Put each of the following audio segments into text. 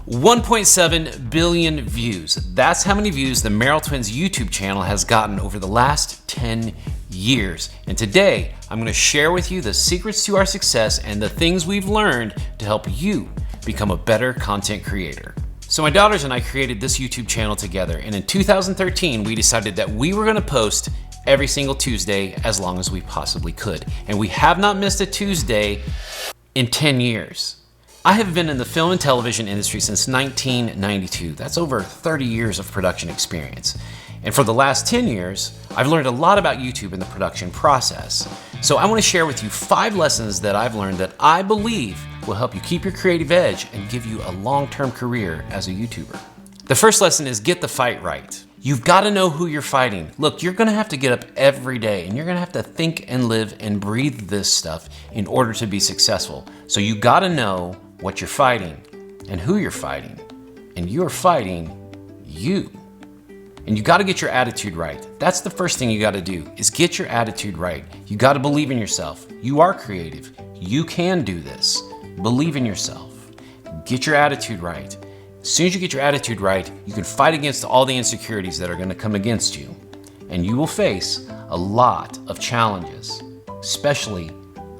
1.7 billion views. That's how many views the Merrell Twins YouTube channel has gotten over the last 10 years. And today, I'm gonna share with you the secrets to our success and the things we've learned to help you become a better content creator. So my daughters and I created this YouTube channel together, and in 2013, we decided that we were gonna post every single Tuesday as long as we possibly could. And we have not missed a Tuesday in 10 years. I have been in the film and television industry since 1992. That's over 30 years of production experience. And for the last 10 years, I've learned a lot about YouTube and the production process. So I want to share with you 5 lessons that I've learned that I believe will help you keep your creative edge and give you a long-term career as a YouTuber. The first lesson is get the fight right. You've got to know who you're fighting. Look, you're gonna have to get up every day and you're gonna have to think and live and breathe this stuff in order to be successful. So you gotta know what you're fighting and who you're fighting. And you're fighting you. And you gotta get your attitude right. That's the first thing you gotta do, is get your attitude right. You gotta believe in yourself. You are creative. You can do this. Believe in yourself. Get your attitude right. As soon as you get your attitude right, you can fight against all the insecurities that are gonna come against you. And you will face a lot of challenges, especially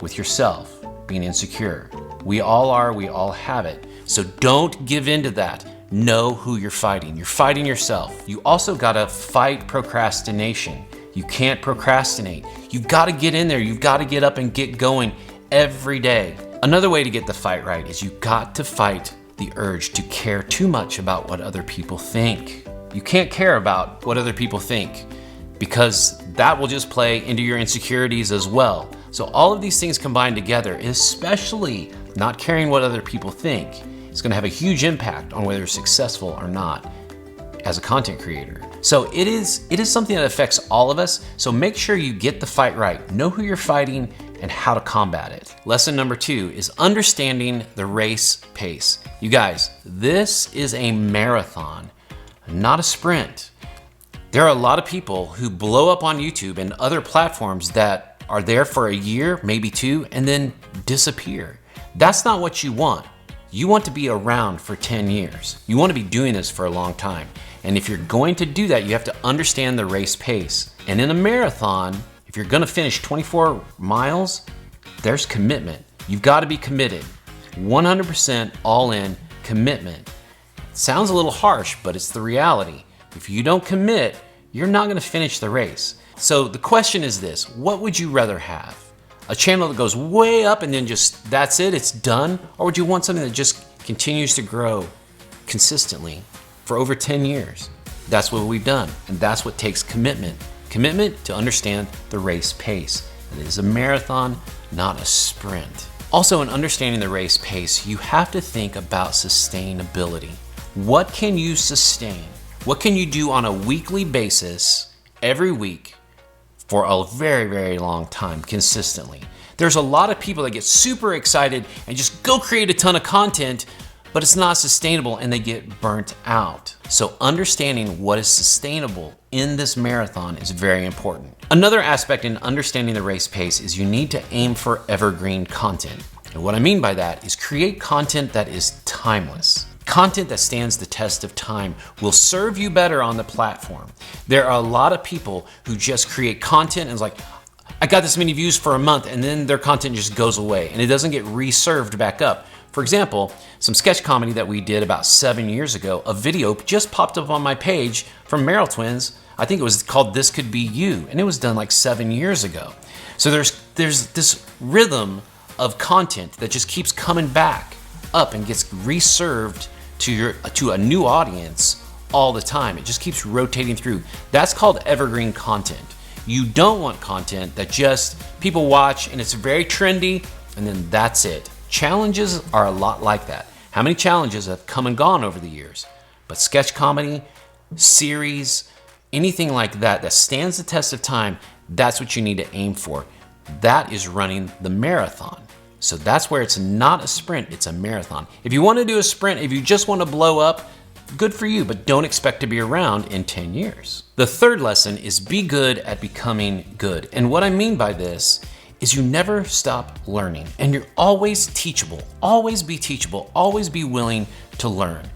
with yourself being insecure. We all are, we all have it. So don't give in to that. Know who you're fighting. You're fighting yourself. You also gotta fight procrastination. You can't procrastinate. You've gotta get in there. You've gotta get up and get going every day. Another way to get the fight right is you got to fight the urge to care too much about what other people think. You can't care about what other people think because that will just play into your insecurities as well. So all of these things combined together, especially not caring what other people think, is gonna have a huge impact on whether you're successful or not as a content creator. So it is something that affects all of us, so make sure you get the fight right. Know who you're fighting and how to combat it. Lesson number 2 is understanding the race pace. You guys, this is a marathon, not a sprint. There are a lot of people who blow up on YouTube and other platforms that are there for a year, maybe 2, and then disappear. That's not what you want. You want to be around for 10 years. You want to be doing this for a long time. And if you're going to do that, you have to understand the race pace. And in a marathon, if you're gonna finish 24 miles, there's commitment. You've got to be committed. 100% all in commitment. Sounds a little harsh, but it's the reality. If you don't commit, you're not gonna finish the race. So the question is this: what would you rather have? A channel that goes way up and then just, that's it, it's done? Or would you want something that just continues to grow consistently for over 10 years? That's what we've done, and that's what takes commitment. Commitment to understand the race pace. It is a marathon, not a sprint. Also, in understanding the race pace, you have to think about sustainability. What can you sustain? What can you do on a weekly basis, every week, for a very, very long time, consistently? There's a lot of people that get super excited and just go create a ton of content, but it's not sustainable and they get burnt out. So understanding what is sustainable in this marathon is very important. Another aspect in understanding the race pace is you need to aim for evergreen content. And what I mean by that is create content that is timeless. Content that stands the test of time will serve you better on the platform. There are a lot of people who just create content and it's like, I got this many views for a month, and then their content just goes away and it doesn't get reserved back up. For example, some sketch comedy that we did about 7 years ago, a video just popped up on my page from Merrell Twins. I think it was called This Could Be You, and it was done like 7 years ago. So there's this rhythm of content that just keeps coming back up and gets reserved to a new audience all the time. It just keeps rotating through. That's called evergreen content. You don't want content that just people watch and it's very trendy and then that's it. Challenges are a lot like that. How many challenges have come and gone over the years? But sketch comedy, series, anything like that that stands the test of time, that's what you need to aim for. That is running the marathon. So that's where it's not a sprint, it's a marathon. If you want to do a sprint, if you just want to blow up, good for you, but don't expect to be around in 10 years. The third lesson is be good at becoming good. And what I mean by this is you never stop learning and you're always teachable. Always be teachable, always be willing to learn.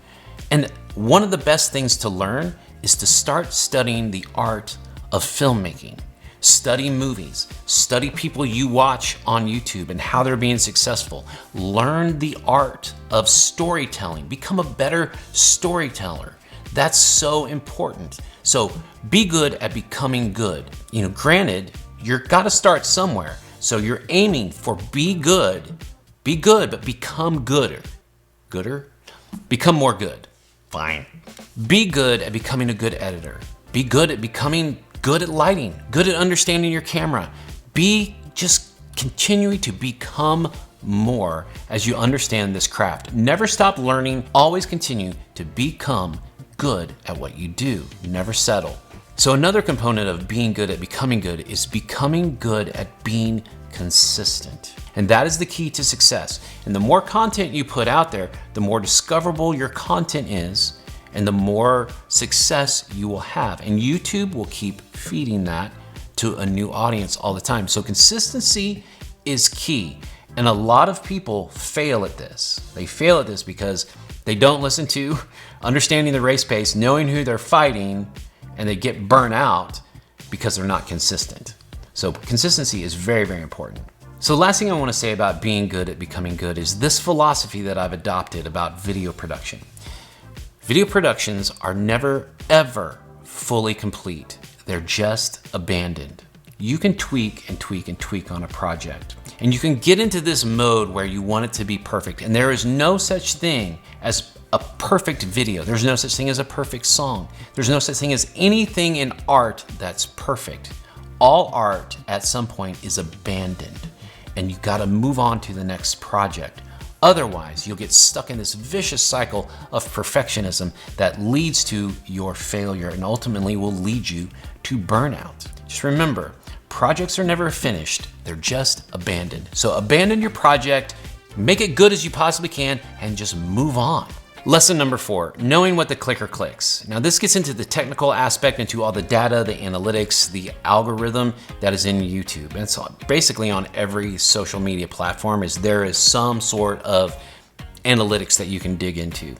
And one of the best things to learn is to start studying the art of filmmaking. Study movies, study people you watch on YouTube and how they're being successful. Learn the art of storytelling. Become a better storyteller. That's so important. So be good at becoming good. Granted, you've got to start somewhere. So you're aiming for be good, but become gooder. Gooder? Become more good. Fine. Be good at becoming a good editor. Be good at becoming good at lighting, good at understanding your camera. Just continuing to become more as you understand this craft. Never stop learning. Always continue to become good at what you do. Never settle. So another component of being good at becoming good is becoming good at being consistent. And that is the key to success. And the more content you put out there, the more discoverable your content is, and the more success you will have. And YouTube will keep feeding that to a new audience all the time. So consistency is key. And a lot of people fail at this. They fail at this because they don't listen to understanding the race pace, knowing who they're fighting, and they get burnt out because they're not consistent. So consistency is very, very important. So the last thing I want to say about being good at becoming good is this philosophy that I've adopted about video production. Video productions are never, ever fully complete. They're just abandoned. You can tweak and tweak and tweak on a project. And you can get into this mode where you want it to be perfect. And there is no such thing as a perfect video. There's no such thing as a perfect song. There's no such thing as anything in art that's perfect. All art at some point is abandoned. And you gotta move on to the next project. Otherwise, you'll get stuck in this vicious cycle of perfectionism that leads to your failure and ultimately will lead you to burnout. Just remember, projects are never finished, they're just abandoned. So abandon your project, make it good as you possibly can, and just move on. Lesson number 4, knowing what the clicker clicks. Now this gets into the technical aspect, into all the data, the analytics, the algorithm that is in YouTube. And so basically on every social media platform there is some sort of analytics that you can dig into.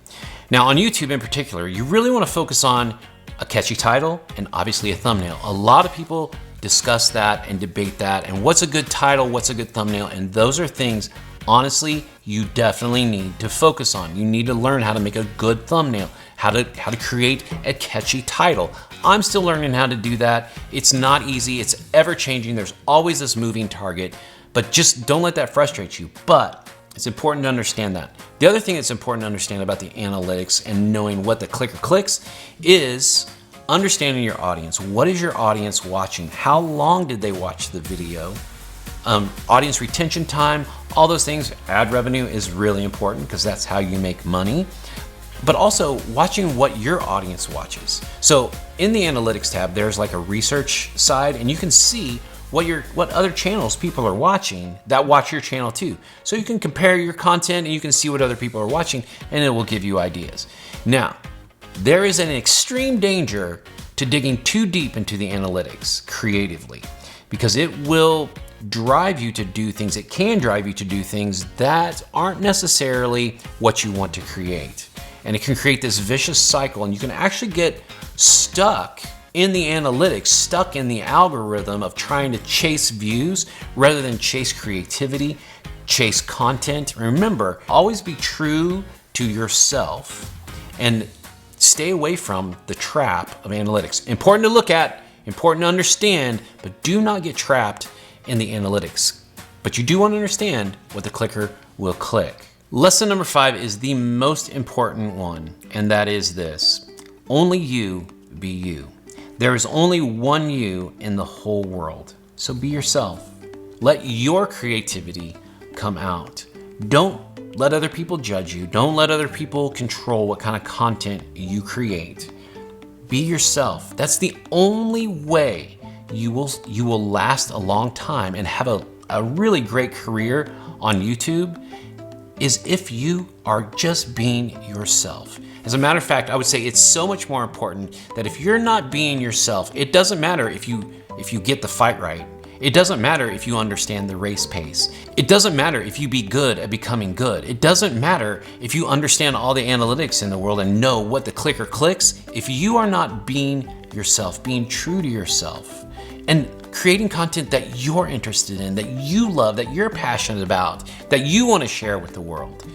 Now on YouTube in particular, you really want to focus on a catchy title and obviously a thumbnail. A lot of people discuss that and debate that and what's a good title, what's a good thumbnail, and those are things honestly you definitely need to focus on. You need to learn how to make a good thumbnail, how to create a catchy title. I'm still learning how to do that. It's not easy, it's ever changing. There's always this moving target, but just don't let that frustrate you. But it's important to understand that. The other thing that's important to understand about the analytics and knowing what the clicker clicks is understanding your audience. What is your audience watching? How long did they watch the video? Audience retention time, all those things. Ad revenue is really important because that's how you make money. But also watching what your audience watches. So in the analytics tab, there's like a research side, and you can see what other channels people are watching that watch your channel too. So you can compare your content and you can see what other people are watching, and it will give you ideas. Now, there is an extreme danger to digging too deep into the analytics creatively, because it will drive you to do things. It can drive you to do things that aren't necessarily what you want to create. And it can create this vicious cycle, and you can actually get stuck in the analytics, stuck in the algorithm of trying to chase views rather than chase creativity, chase content. Remember, always be true to yourself and stay away from the trap of analytics. Important to look at, important to understand, but do not get trapped in the analytics. But you do want to understand what the clicker will click. Lesson number 5 is the most important one, and that is this: only you be you. There is only one you in the whole world. So be yourself. Let your creativity come out. Don't let other people judge you. Don't let other people control what kind of content you create. Be yourself. That's the only way you will last a long time and have a really great career on YouTube, is if you are just being yourself. As a matter of fact, I would say it's so much more important that if you're not being yourself, it doesn't matter if you get the fight right. It doesn't matter if you understand the race pace. It doesn't matter if you be good at becoming good. It doesn't matter if you understand all the analytics in the world and know what the clicker clicks. If you are not being yourself, being true to yourself, and creating content that you're interested in, that you love, that you're passionate about, that you want to share with the world.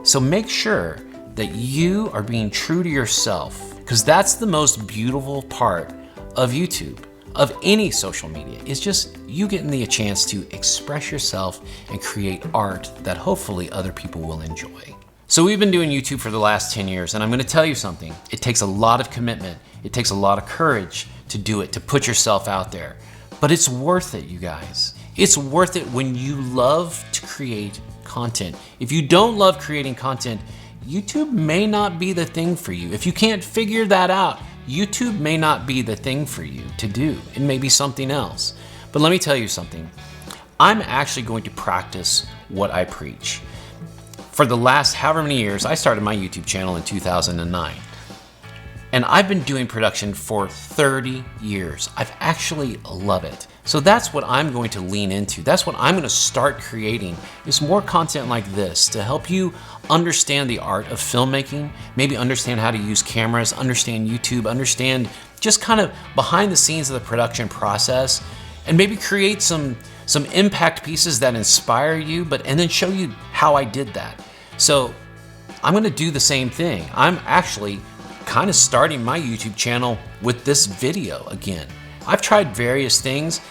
So make sure that you are being true to yourself, because that's the most beautiful part of YouTube, of any social media. It's just you getting the chance to express yourself and create art that hopefully other people will enjoy. So we've been doing YouTube for the last 10 years, and I'm gonna tell you something. It takes a lot of commitment. It takes a lot of courage to do it, to put yourself out there. But it's worth it, you guys. It's worth it when you love to create content. If you don't love creating content, YouTube may not be the thing for you. If you can't figure that out, YouTube may not be the thing for you to do. It may be something else. But let me tell you something. I'm actually going to practice what I preach. For the last however many years, I started my YouTube channel in 2009. And I've been doing production for 30 years. I've actually love it. So that's what I'm going to lean into. That's what I'm going to start creating, is more content like this to help you understand the art of filmmaking, maybe understand how to use cameras, understand YouTube, understand just kind of behind the scenes of the production process, and maybe create some impact pieces that inspire you, and then show you how I did that. So I'm going to do the same thing. I'm actually kind of starting my YouTube channel with this video again. I've tried various things,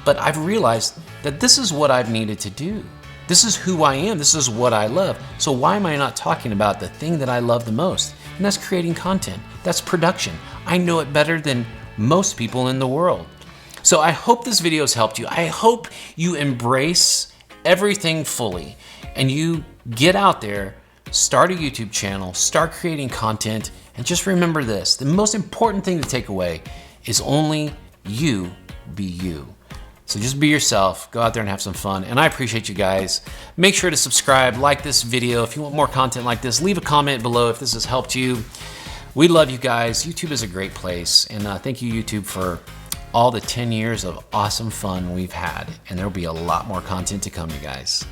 but I've realized that this is what I've needed to do. This is who I am. This is what I love. So why am I not talking about the thing that I love the most? And that's creating content. That's production. I know it better than most people in the world. So I hope this video has helped you. I hope you embrace everything fully and you get out there, start a YouTube channel, start creating content, and just remember this. The most important thing to take away is only you be you. So just be yourself, go out there and have some fun. And I appreciate you guys. Make sure to subscribe, like this video. If you want more content like this, leave a comment below if this has helped you. We love you guys. YouTube is a great place. And thank you, YouTube, for all the 10 years of awesome fun we've had. And there'll be a lot more content to come, you guys.